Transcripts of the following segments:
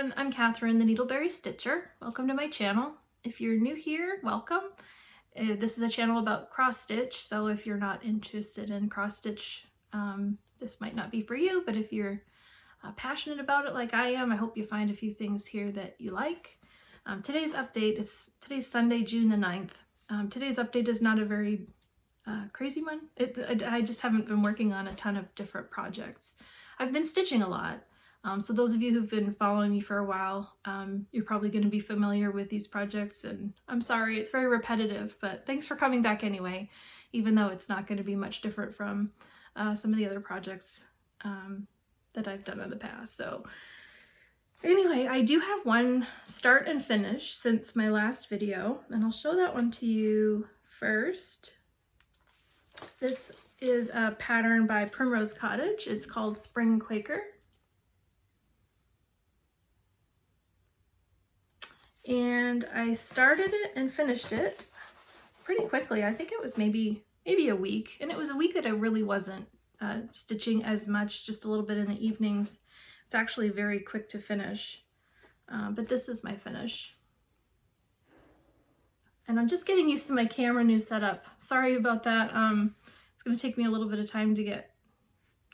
everyone, I'm Catherine, the Needleberry Stitcher. Welcome to my channel. If you're new here, welcome. This is a channel about cross stitch, so if you're not interested in cross stitch, this might not be for you, but if you're passionate about it like I am, I hope you find a few things here that you like. Today's today's Sunday, June the 9th. Today's update is not a very crazy one. I just haven't been working on a ton of different projects. I've been stitching a lot. So those of you who've been following me for a while, you're probably going to be familiar with these projects, and I'm sorry, it's very repetitive, but thanks for coming back anyway, even though it's not going to be much different from some of the other projects that I've done in the past. So anyway, I do have one start and finish since my last video, and I'll show that one to you first. This is a pattern by Primrose Cottage. It's called Spring Quaker. And I started it and finished it pretty quickly. I think it was maybe a week, and it was a week that I really wasn't stitching as much, just a little bit in the evenings. It's actually very quick to finish, but this is my finish. And I'm just getting used to my camera new setup. Sorry about that. It's going to take me a little bit of time to get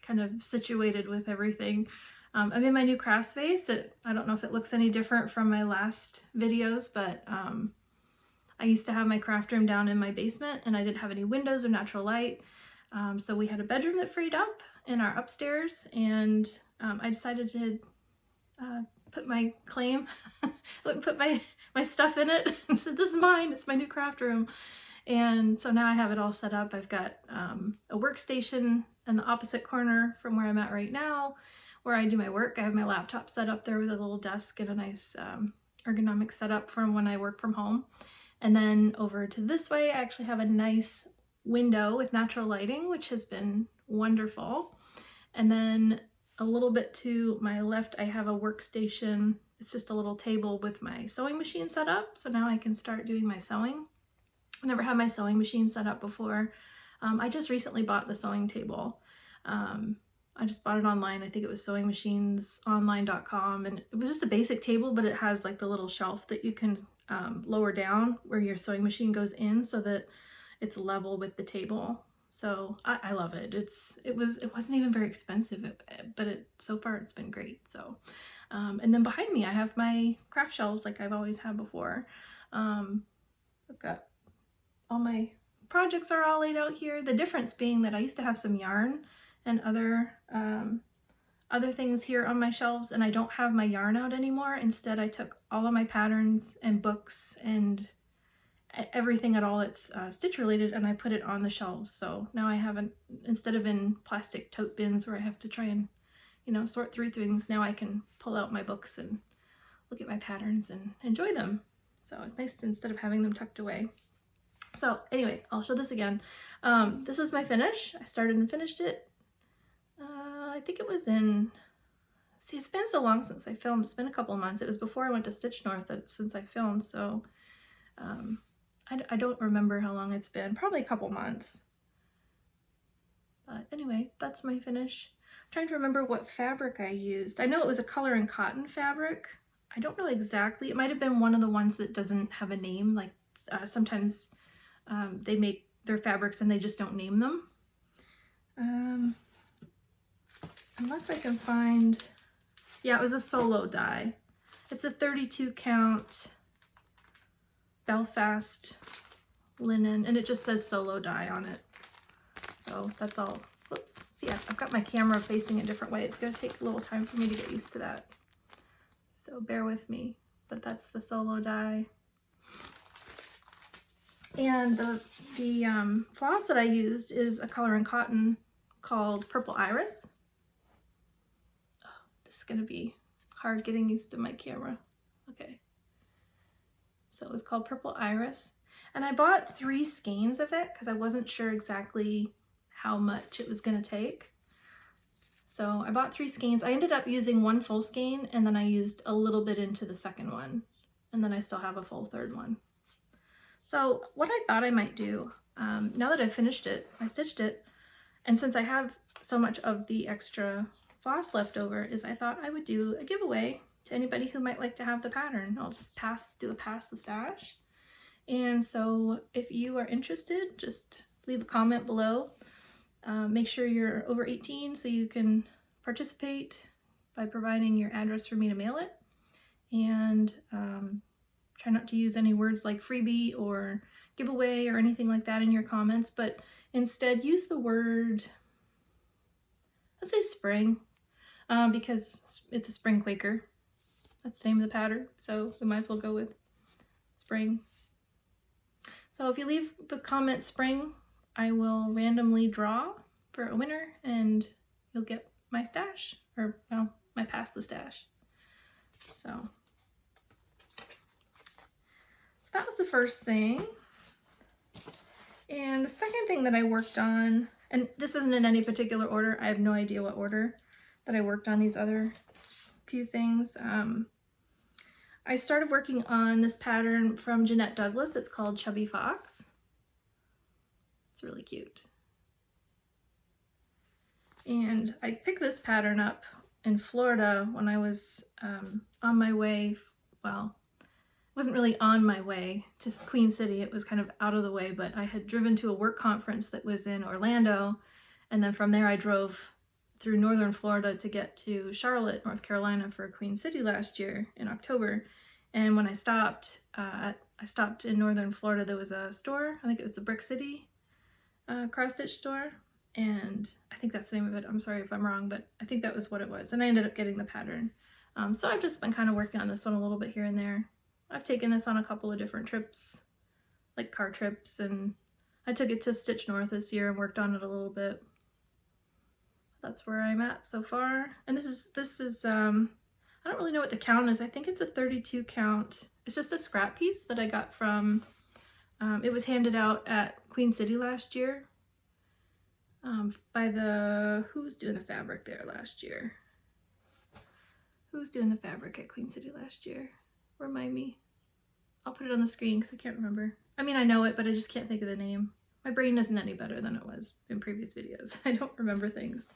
kind of situated with everything. I'm in my new craft space. I don't know if it looks any different from my last videos, but I used to have my craft room down in my basement, and I didn't have any windows or natural light. So we had a bedroom that freed up in our upstairs, and I decided to put my claim, put my stuff in it, and said, this is mine, it's my new craft room. And so now I have it all set up. I've got a workstation in the opposite corner from where I'm at right now, where I do my work. I have my laptop set up there with a little desk and a nice ergonomic setup for when I work from home. And then over to this way, I actually have a nice window with natural lighting, which has been wonderful. And then a little bit to my left, I have a workstation. It's just a little table with my sewing machine set up. So now I can start doing my sewing. I never had my sewing machine set up before. I just recently bought the sewing table. I just bought it online. I think it was sewingmachines.online.com, and it was just a basic table, but it has like the little shelf that you can lower down where your sewing machine goes in so that it's level with the table. So I love it. It wasn't even very expensive, but so far it's been great. So and then behind me I have my craft shelves like I've always had before. I've got all my projects are all laid out here. The difference being that I used to have some yarn and other things here on my shelves, and I don't have my yarn out anymore. Instead, I took all of my patterns and books and everything at all that's stitch related, and I put it on the shelves. So now I haven't, instead of in plastic tote bins where I have to try and, sort through things, now I can pull out my books and look at my patterns and enjoy them. So it's nice instead of having them tucked away. So anyway, I'll show this again. This is my finish. I started and finished it. I think it was it's been so long since I filmed. It's been a couple of months. It was before I went to Stitch North since I filmed, so I don't remember how long it's been. Probably a couple months. But anyway, that's my finish. I'm trying to remember what fabric I used. I know it was a color and cotton fabric. I don't know exactly. It might have been one of the ones that doesn't have a name. Like sometimes they make their fabrics and they just don't name them. Unless I can find, yeah, it was a solo dye. It's a 32 count Belfast linen, and it just says solo dye on it. So that's all. Whoops. See, I've got my camera facing a different way. It's going to take a little time for me to get used to that. So bear with me, but that's the solo dye. And the floss that I used is a color and cotton called Purple Iris. This is going to be hard getting used to my camera. Okay. So it was called Purple Iris. And I bought 3 skeins of it because I wasn't sure exactly how much it was going to take. So I bought 3 skeins. I ended up using 1 full skein, and then I used a little bit into the second one. And then I still have a full third one. So what I thought I might do, now that I've finished it, I stitched it, and since I have so much of the extra floss left over, is I thought I would do a giveaway to anybody who might like to have the pattern. I'll just do a pass the stash. And so if you are interested, just leave a comment below. Make sure you're over 18 so you can participate by providing your address for me to mail it. And try not to use any words like freebie or giveaway or anything like that in your comments, but instead use the word, let's say spring, because it's a spring Quaker. That's the name of the pattern, so we might as well go with spring. So if you leave the comment spring, I will randomly draw for a winner and you'll get my stash, or well, my pass the stash. So that was the first thing. And the second thing that I worked on, and this isn't in any particular order, I have no idea what order that I worked on these other few things. I started working on this pattern from Jeanette Douglas. It's called Chubby Fox. It's really cute. And I picked this pattern up in Florida when I was on my way, well, wasn't really on my way to Queen City. It was kind of out of the way, but I had driven to a work conference that was in Orlando. And then from there I drove through northern Florida to get to Charlotte, North Carolina for Queen City last year in October. And when I stopped in northern Florida, there was a store, I think it was the Brick City cross stitch store. And I think that's the name of it. I'm sorry if I'm wrong, but I think that was what it was. And I ended up getting the pattern. So I've just been kind of working on this one a little bit here and there. I've taken this on a couple of different trips, like car trips, and I took it to Stitch North this year and worked on it a little bit. That's where I'm at so far. And this is I don't really know what the count is. I think it's a 32 count. It's just a scrap piece that I got from, it was handed out at Queen City last year by who's doing the fabric there last year? Who's doing the fabric at Queen City last year? Remind me. I'll put it on the screen because I can't remember. I mean, I know it, but I just can't think of the name. My brain isn't any better than it was in previous videos. I don't remember things.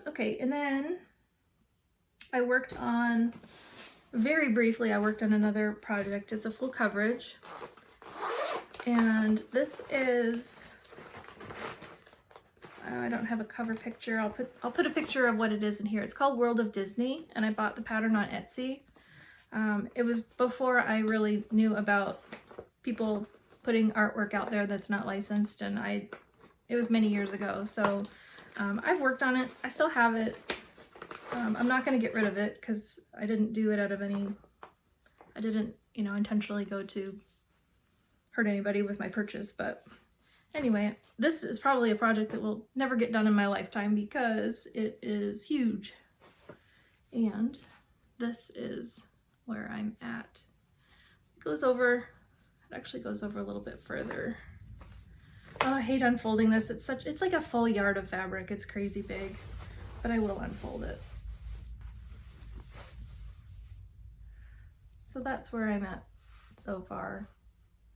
Okay, and then I worked on, very briefly, I worked on another project. It's a full coverage. And this is, I don't have a cover picture. I'll put a picture of what it is in here. It's called World of Disney, and I bought the pattern on Etsy. It was before I really knew about people putting artwork out there that's not licensed, and it was many years ago. So I've worked on it. I still have it. I'm not going to get rid of it because I didn't do it out of any, I didn't, you know, intentionally go to hurt anybody with my purchase. But anyway, this is probably a project that will never get done in my lifetime because it is huge. And this is where I'm at. It goes over, it actually goes over a little bit further. Oh, I hate unfolding this. It's like a full yard of fabric. It's crazy big, but I will unfold it. So that's where I'm at so far.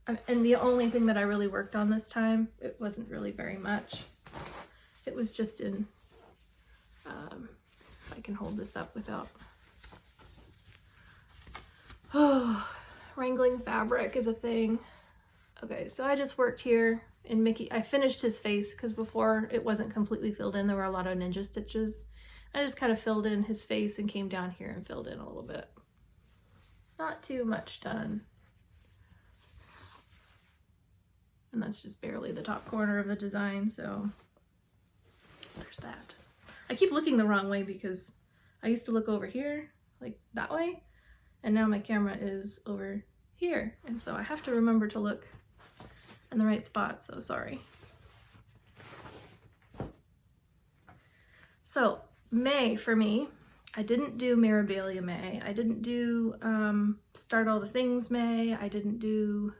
And the only thing that I really worked on this time, it wasn't really very much. It was just in, if I can hold this up without, oh, wrangling fabric is a thing. Okay, so I just worked here in Mickey. I finished his face because before it wasn't completely filled in. There were a lot of ninja stitches. I just kind of filled in his face and came down here and filled in a little bit. Not too much done. And that's just barely the top corner of the design, so there's that. I keep looking the wrong way because I used to look over here, like that way, and now my camera is over here, and so I have to remember to look in the right spot, so sorry. So May for me, I didn't do Mirabilia May. I didn't do Start All the Things May. I didn't do,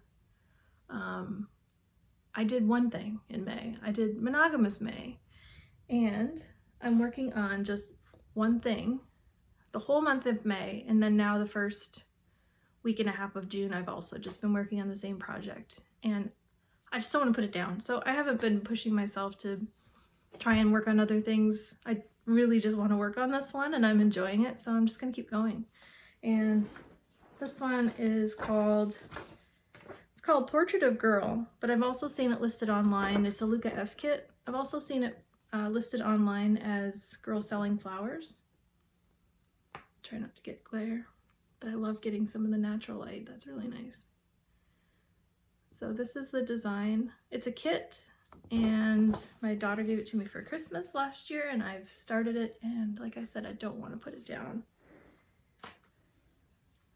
I did one thing in May. I did Monogamous May. And I'm working on just one thing the whole month of May. And then now the first week and a half of June, I've also just been working on the same project. And I just don't want to put it down. So I haven't been pushing myself to try and work on other things. I really just want to work on this one and I'm enjoying it, so I'm just gonna keep going. And this one is called, it's called Portrait of Girl, but I've also seen it listed online. It's a Luca S kit. I've also seen it listed online as Girl Selling Flowers. Try not to get glare, but I love getting some of the natural light. That's really nice. So this is the design. It's a kit, and my daughter gave it to me for Christmas last year, and I've started it, and like I said, I don't want to put it down.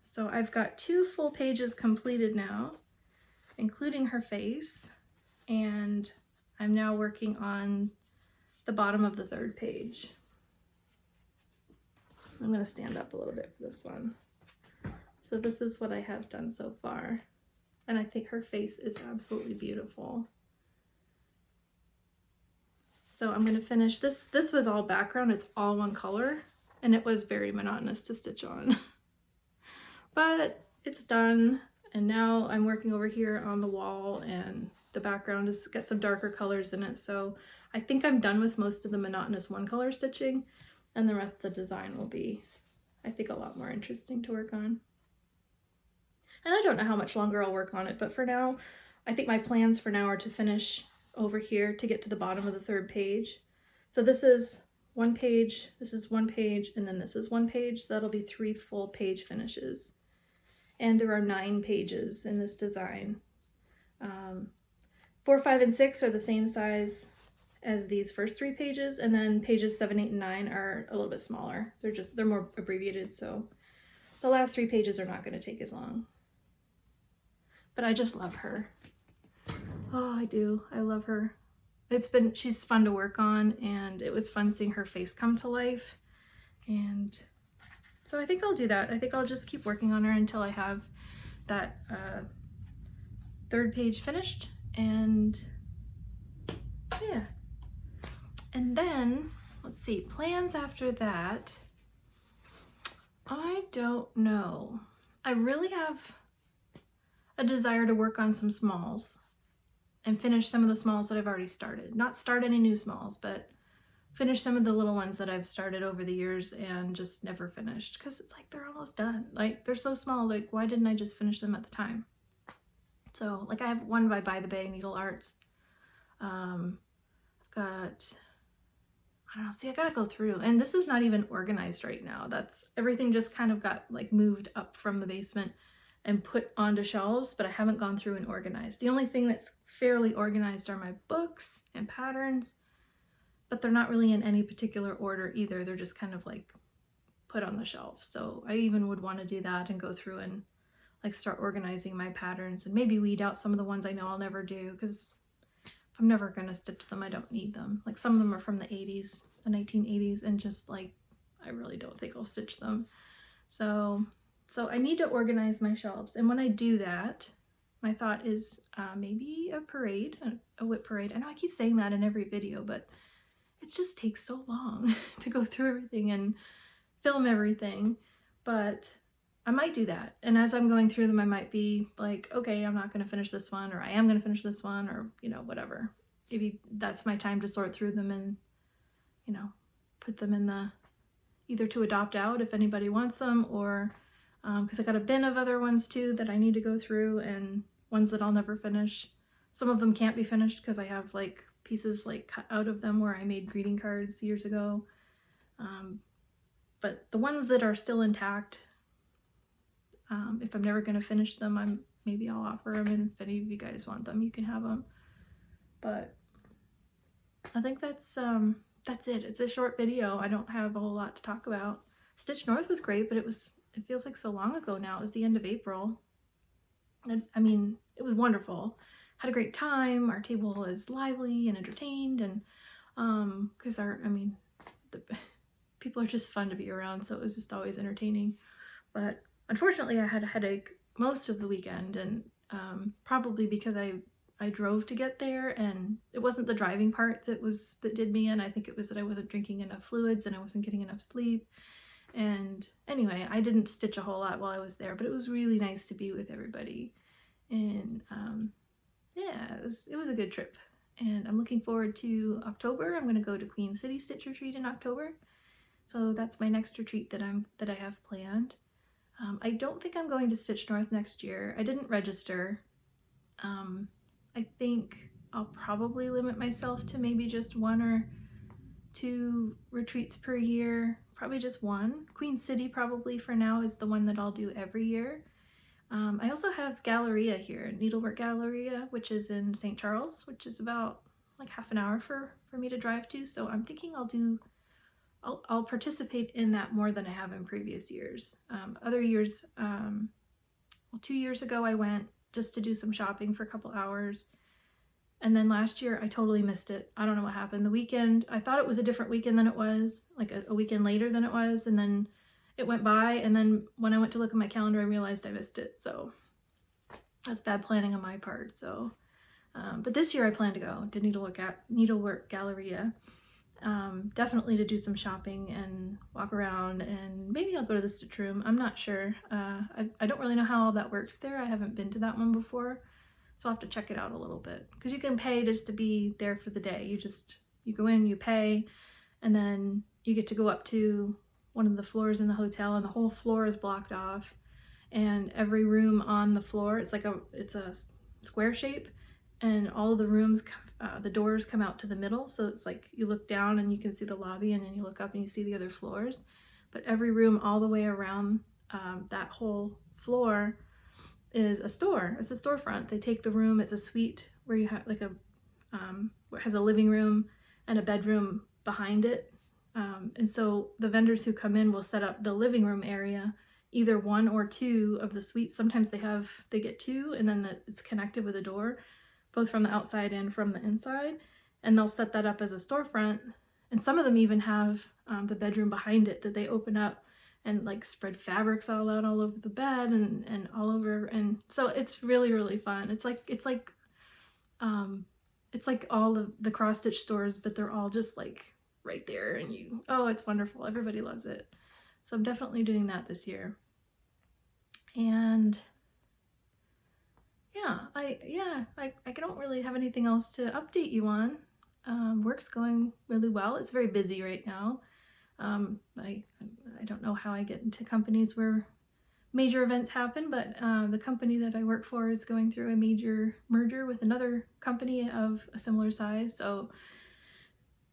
So I've got 2 full pages completed now, including her face, and I'm now working on the bottom of the 3rd page. I'm going to stand up a little bit for this one. So this is what I have done so far, and I think her face is absolutely beautiful. So I'm going to finish this. This was all background, it's all one color, and it was very monotonous to stitch on. But it's done, and now I'm working over here on the wall, and the background has got some darker colors in it, so I think I'm done with most of the monotonous one color stitching, and the rest of the design will be, I think, a lot more interesting to work on. And I don't know how much longer I'll work on it, but for now, I think my plans for now are to finish over here to get to the bottom of the 3rd page. So this is 1 page, this is 1 page, and then this is 1 page, so that'll be 3 full page finishes. And there are 9 pages in this design. 4, 5, and 6 are the same size as these first 3 pages, and then pages 7, 8, and 9 are a little bit smaller. They're more abbreviated, so the last 3 pages are not going to take as long. But I just love her. Oh, I do. I love her. She's fun to work on, and it was fun seeing her face come to life. And so I think I'll do that. I think I'll just keep working on her until I have that 3rd page finished, and yeah. And then, let's see, plans after that, I don't know. I really have a desire to work on some smalls and finish some of the smalls that I've already started. Not start any new smalls, but finish some of the little ones that I've started over the years and just never finished, because it's like they're almost done. Like, they're so small, like, why didn't I just finish them at the time? So, like, I have one by the Bay Needle Arts. I've got, I don't know, see, I gotta go through, and this is not even organized right now. That's, everything just kind of got like moved up from the basement and put onto shelves, but I haven't gone through and organized. The only thing that's fairly organized are my books and patterns, but they're not really in any particular order either. They're just kind of like put on the shelf. So I even would want to do that and go through and like start organizing my patterns and maybe weed out some of the ones I know I'll never do, because if I'm never going to stitch them, I don't need them. Like, some of them are from the 80s, the 1980s, and just like, I really don't think I'll stitch them. So I need to organize my shelves. And when I do that, my thought is maybe a parade, a whip parade. I know I keep saying that in every video, but it just takes so long to go through everything and film everything. But I might do that. And as I'm going through them, I might be like, okay, I'm not going to finish this one, or I am going to finish this one, or, you know, whatever. Maybe that's my time to sort through them and, you know, put them in the, either to adopt out if anybody wants them, or because I got a bin of other ones too that I need to go through, and ones that I'll never finish. Some of them can't be finished because I have like pieces like cut out of them where I made greeting cards years ago. But the ones that are still intact, if I'm never going to finish them, maybe I'll offer them, and if any of you guys want them, you can have them. But I think that's it. It's a short video. I don't have a whole lot to talk about. Stitch North was great, but it feels like so long ago now. It was the end of April. And, I mean, it was wonderful. Had a great time. Our table was lively and entertained, and because the people are just fun to be around, so it was just always entertaining. But unfortunately, I had a headache most of the weekend, and probably because I drove to get there, and it wasn't the driving part that did me in. I think it was that I wasn't drinking enough fluids and I wasn't getting enough sleep. And anyway, I didn't stitch a whole lot while I was there, but it was really nice to be with everybody. And yeah, it was a good trip. And I'm looking forward to October. I'm going to go to Queen City Stitch Retreat in October. So that's my next retreat that I have planned. I don't think I'm going to Stitch North next year. I didn't register. I think I'll probably limit myself to maybe just 1 or 2 retreats per year. Probably just 1. Queen City probably for now is the one that I'll do every year. I also have Galleria here, Needlework Galleria, which is in St. Charles, which is about like half an hour for me to drive to. So I'm thinking I'll participate in that more than I have in previous years. Other years, well, 2 years ago I went just to do some shopping for a couple hours. And then last year I totally missed it. I don't know what happened. The weekend, I thought it was a different weekend than it was, like a weekend later than it was. And then it went by, and then when I went to look at my calendar, I realized I missed it. So that's bad planning on my part. So, but this year I plan to go to Needlework Galleria, definitely to do some shopping and walk around, and maybe I'll go to the Stitch Room. I'm not sure. I don't really know how all that works there. I haven't been to that one before, so I'll have to check it out a little bit, because you can pay just to be there for the day. You go in, you pay, and then you get to go up to one of the floors in the hotel, and the whole floor is blocked off, and every room on the floor, it's a square shape, and all of the rooms, the doors come out to the middle, so it's like you look down and you can see the lobby, and then you look up and you see the other floors. But every room all the way around that whole floor is a store. It's a storefront. They take the room, it's a suite where you have like where it has a living room and a bedroom behind it. And so the vendors who come in will set up the living room area, either 1 or 2 of the suites. Sometimes they get 2, and then it's connected with a door, both from the outside and from the inside. And they'll set that up as a storefront. And some of them even have the bedroom behind it that they open up and like spread fabrics all out all over the bed and all over. And so it's really, really fun. It's like all of the cross stitch stores, but they're all just like right there, and it's wonderful. Everybody loves it. So I'm definitely doing that this year. And I don't really have anything else to update you on. Work's going really well. It's very busy right now. I don't know how I get into companies where major events happen, but the company that I work for is going through a major merger with another company of a similar size. So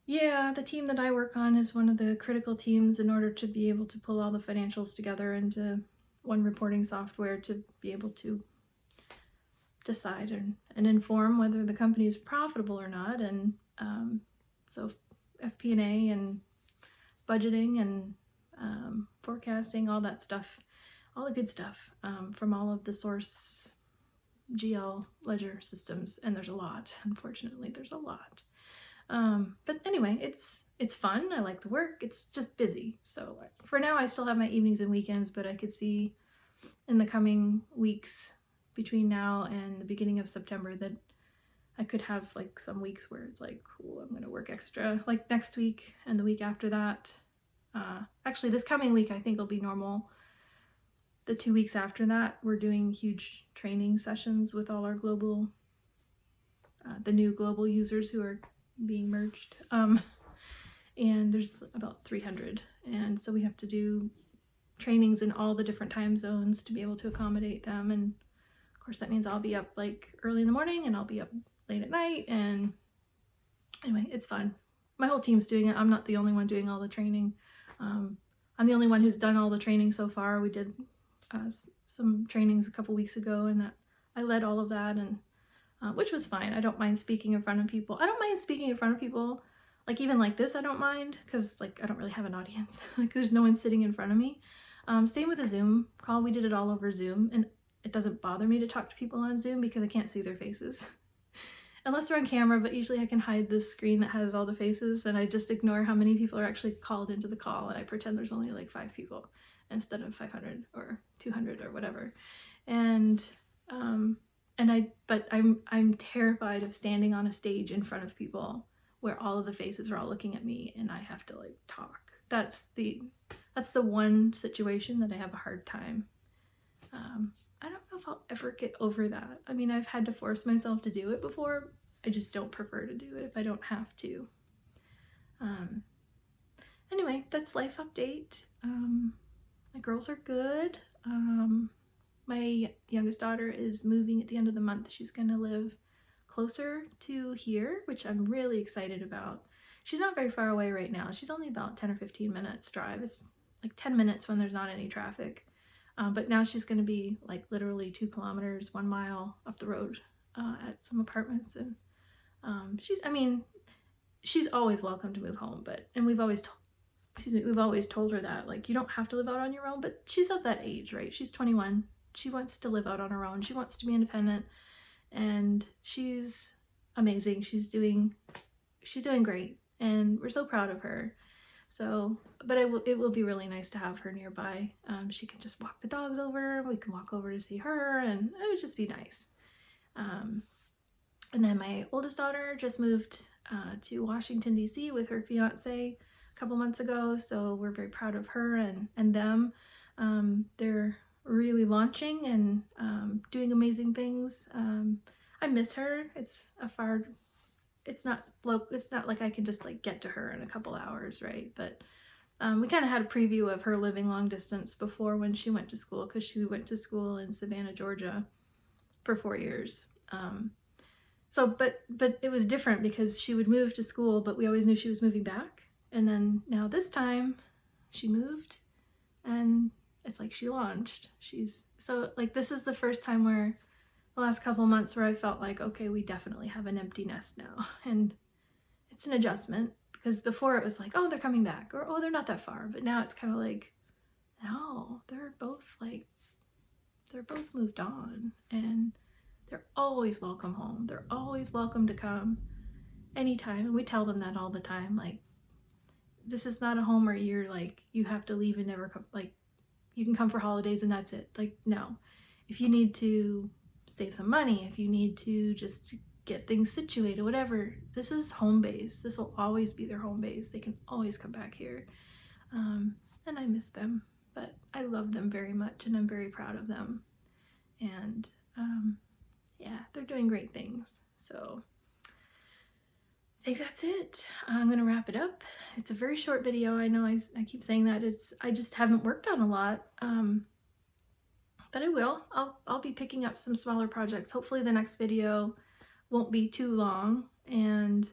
yeah, the team that I work on is one of the critical teams in order to be able to pull all the financials together into one reporting software to be able to decide and inform whether the company is profitable or not. And so FP&A and budgeting and forecasting, all that stuff, all the good stuff from all of the source GL ledger systems. And there's a lot, unfortunately, there's a lot. But anyway, it's fun. I like the work. It's just busy. So for now, I still have my evenings and weekends, but I could see in the coming weeks between now and the beginning of September that I could have like some weeks where it's like, cool, I'm going to work extra, like next week and the week after that. Actually, this coming week, I think will be normal. The 2 weeks after that, we're doing huge training sessions with all our global, the new global users who are being merged, and there's about 300, and so we have to do trainings in all the different time zones to be able to accommodate them. And of course that means I'll be up like early in the morning and I'll be up late at night, and anyway, it's fun. My whole team's doing it. I'm not the only one doing all the training. I'm the only one who's done all the training so far. We did some trainings a couple weeks ago, and that I led all of that, and which was fine. I don't mind speaking in front of people. I don't mind speaking in front of people. Like even like this, I don't mind, because like I don't really have an audience. Like there's no one sitting in front of me. Same with a Zoom call. We did it all over Zoom, and it doesn't bother me to talk to people on Zoom because I can't see their faces. Unless they're on camera, but usually I can hide this screen that has all the faces, and I just ignore how many people are actually called into the call, and I pretend there's only like 5 people instead of 500 or 200 or whatever. And I'm terrified of standing on a stage in front of people where all of the faces are all looking at me and I have to like talk. That's the one situation that I have a hard time. I don't know if I'll ever get over that. I mean, I've had to force myself to do it before, I just don't prefer to do it if I don't have to. Anyway, that's life update. My girls are good. My youngest daughter is moving at the end of the month. She's gonna live closer to here, which I'm really excited about. She's not very far away right now. She's only about 10 or 15 minutes drive. It's like 10 minutes when there's not any traffic. But now she's gonna be like literally 2 kilometers, 1 mile up the road at some apartments. And she's always welcome to move home, and we've always told her that, like, you don't have to live out on your own, but she's of that age, right? She's 21. She wants to live out on her own. She wants to be independent, and she's amazing. She's doing great, and we're so proud of her. So, but it will be really nice to have her nearby. She can just walk the dogs over. We can walk over to see her, and it would just be nice. And then my oldest daughter just moved to Washington, D.C. with her fiance a couple months ago, so we're very proud of her and them. They're really launching and doing amazing things. I miss her. It's not like I can just like get to her in a couple hours, right? But we kind of had a preview of her living long distance before when she went to school, because she went to school in Savannah, Georgia for 4 years. But it was different because she would move to school, but we always knew she was moving back. And then now this time she moved and it's like she launched. So like this is the first time where the last couple months where I felt like, okay, we definitely have an empty nest now. And it's an adjustment, because before it was like, oh, they're coming back, or oh, they're not that far. But now it's kind of like, no, they're both moved on, and they're always welcome home. They're always welcome to come anytime. And we tell them that all the time. Like, this is not a home where you're like, you have to leave and never come. Like, you can come for holidays and that's it. Like, no. If you need to save some money, if you need to just get things situated, whatever, this is home base. This will always be their home base. They can always come back here. And I miss them, but I love them very much, and I'm very proud of them. And yeah, they're doing great things. So I think that's it. I'm going to wrap it up. It's a very short video. I know I keep saying that. I just haven't worked on a lot. But I will. I'll be picking up some smaller projects. Hopefully the next video won't be too long, and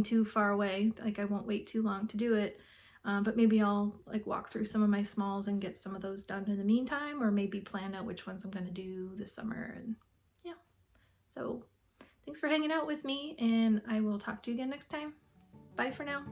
too far away. Like, I won't wait too long to do it. But maybe I'll like walk through some of my smalls and get some of those done in the meantime, or maybe plan out which ones I'm going to do this summer. And yeah, so thanks for hanging out with me, and I will talk to you again next time. Bye for now.